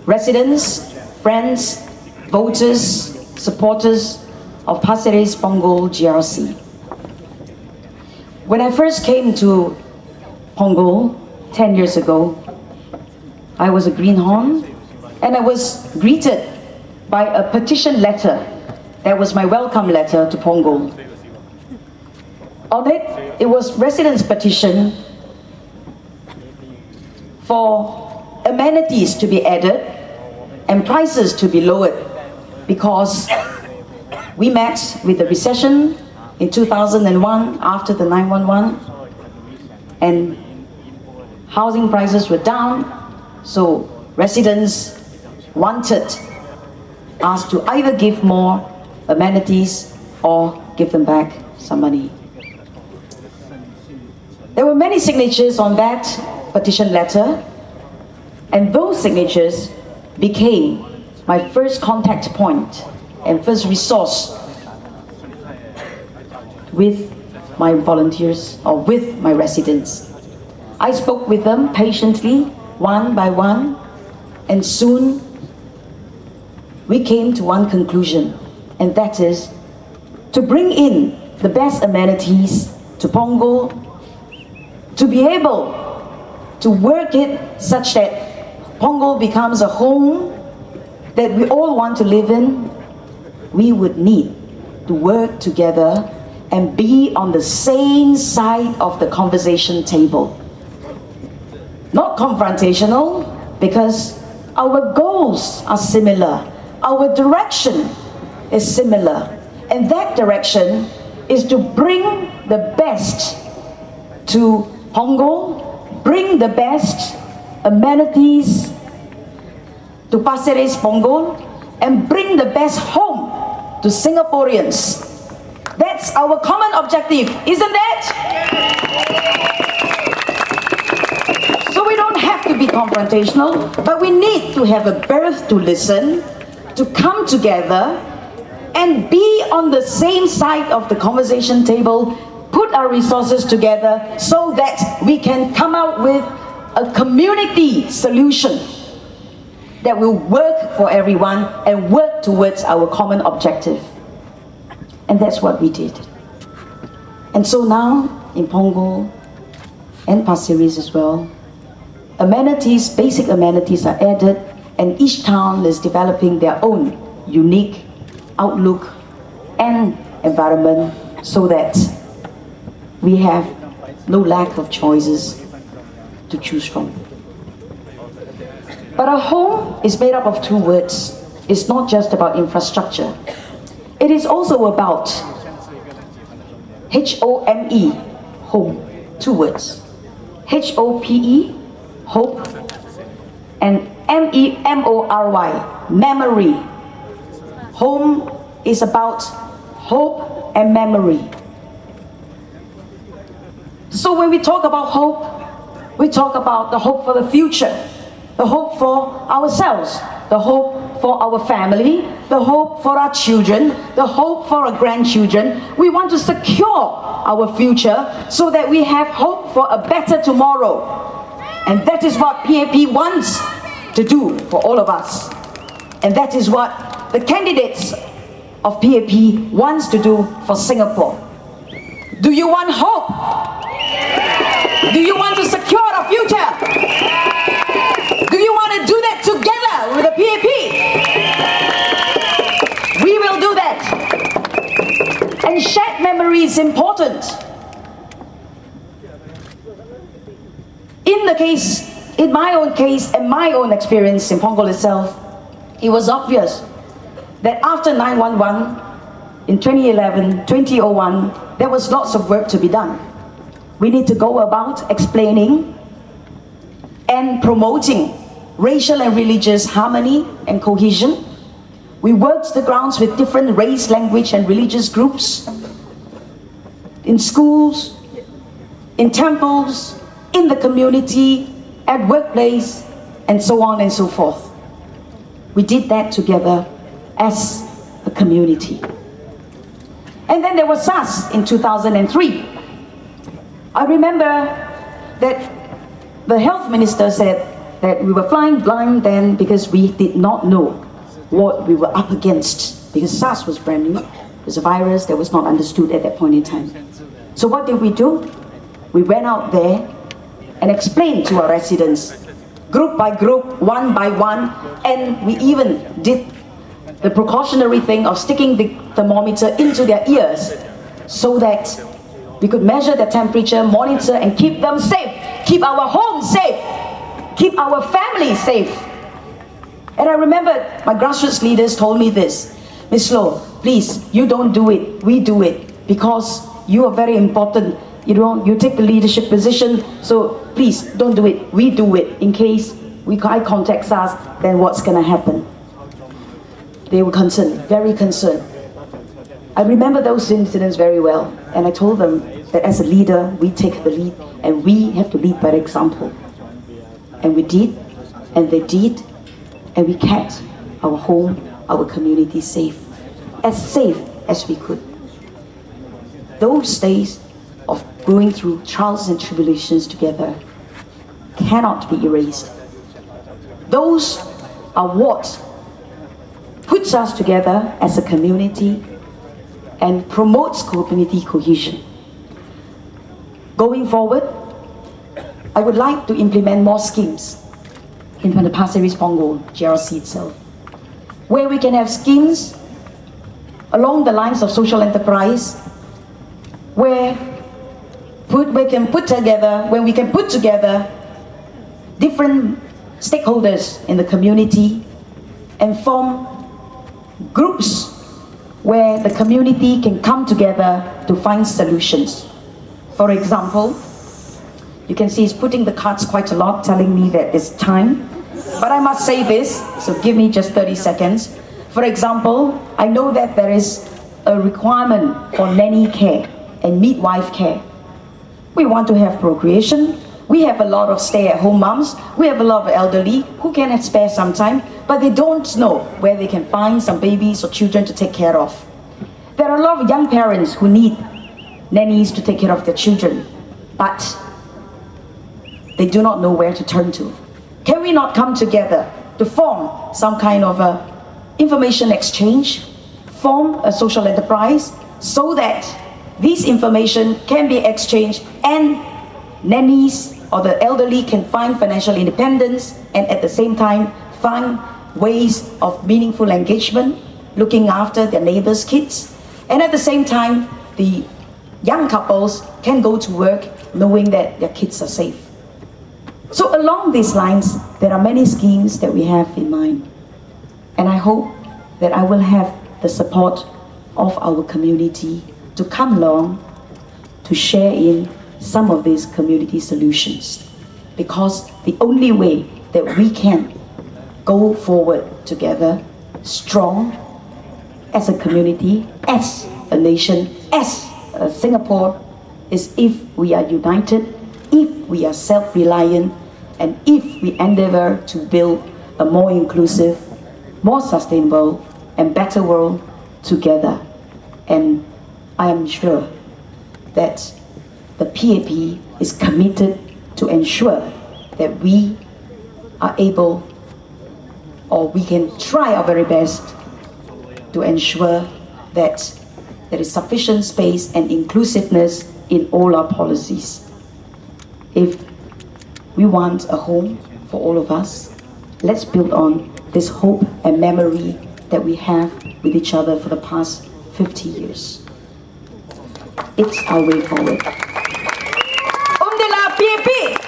residents, friends, voters, supporters of Pasir's Punggol GRC. When I first came to Punggol 10 years ago, I was a greenhorn, and I was greeted by a petition letter. That was my welcome letter to Punggol. On it, it was residents' petition for amenities to be added and prices to be lowered, because we met with the recession in 2001 after the 911, and housing prices were down, so residents wanted us to either give more amenities or give them back some money. There were many signatures on that petition letter, and those signatures became my first contact point and first resource with my volunteers or with my residents. I spoke with them patiently, one by one, and soon we came to one conclusion, and that is to bring in the best amenities to Punggol, to be able to work it such that Punggol becomes a home that we all want to live in. We would need to work together and be on the same side of the conversation table. Not confrontational, because our goals are similar, our direction is similar, and that direction is to bring the best to Punggol, bring the best amenities to Pasir's Punggol, and bring the best home to Singaporeans. That's our common objective, isn't that? So we don't have to be confrontational, but we need to have a birth to listen, to come together and be on the same side of the conversation table, put our resources together so that we can come out with a community solution that will work for everyone and work towards our common objective. And that's what we did. And so now, in Punggol and Pasir Ris as well, amenities, basic amenities are added, and each town is developing their own unique outlook and environment so that we have no lack of choices to choose from. But our home is made up of two words. It's not just about infrastructure. It is also about H-O-M-E, home, two words. H-O-P-E, hope, and M-E-M-O-R-Y, memory. Home is about hope and memory. So when we talk about hope, we talk about the hope for the future, the hope for ourselves, the hope for our family, the hope for our children, the hope for our grandchildren. We want to secure our future so that we have hope for a better tomorrow. And that is what PAP wants to do for all of us. And that is what the candidates of PAP wants to do for Singapore. Do you want hope? Do you want to secure our future? Do you want to do that together with the PAP? We will do that. And shared memory is important. In my own case and my own experience in Punggol itself, it was obvious that after 911 in 2011, 2001, there was lots of work to be done. We need to go about explaining and promoting racial and religious harmony and cohesion. We worked the grounds with different race, language, and religious groups in schools, in temples, in the community, at workplace, and so on and so forth. We did that together as a community. And then there was SARS in 2003. I remember that the health minister said that we were flying blind then because we did not know what we were up against, because SARS was brand new. It was a virus that was not understood at that point in time. So what did we do? We went out there and explained to our residents, group by group, one by one, and we even did the precautionary thing of sticking the thermometer into their ears so that we could measure their temperature, monitor, and keep them safe, keep our homes safe, keep our families safe. And I remember my grassroots leaders told me this, Ms. Low, please, you don't do it, we do it, because you are very important. You know, you take the leadership position, so please don't do it, we do it. In case eye contact us, then what's going to happen? They were concerned, very concerned. I remember those incidents very well, and I told them that as a leader, we take the lead, and we have to lead by example. And we did, and they did, and we kept our home, our community safe as we could. Those days of going through trials and tribulations together cannot be erased. Those are what puts us together as a community and promotes community cohesion. Going forward, I would like to implement more schemes in the Pasir Punggol GRC itself, where we can have schemes along the lines of social enterprise, where we can put together different stakeholders in the community and form groups where the community can come together to find solutions. For example, you can see he's putting the cards quite a lot, telling me that it's time. But I must say this, so give me just 30 seconds. For example, I know that there is a requirement for nanny care and midwife care. We want to have procreation. We have a lot of stay-at-home moms. We have a lot of elderly who can spare some time, but they don't know where they can find some babies or children to take care of. There are a lot of young parents who need nannies to take care of their children, but they do not know where to turn to. Can we not come together to form some kind of a information exchange, form a social enterprise, so that this information can be exchanged and nannies or the elderly can find financial independence, and at the same time find ways of meaningful engagement, looking after their neighbors' kids, and at the same time the young couples can go to work knowing that their kids are safe. So along these lines, there are many schemes that we have in mind, and I hope that I will have the support of our community to come along to share in some of these community solutions, because the only way that we can go forward together strong as a community, as a nation, as Singapore, is if we are united, if we are self-reliant, and if we endeavor to build a more inclusive, more sustainable and better world together. And I am sure that the PAP is committed to ensure that we are able, or we can try our very best to ensure that there is sufficient space and inclusiveness in all our policies. If we want a home for all of us, let's build on this hope and memory that we have with each other for the past 50 years. It's our way forward. PAP!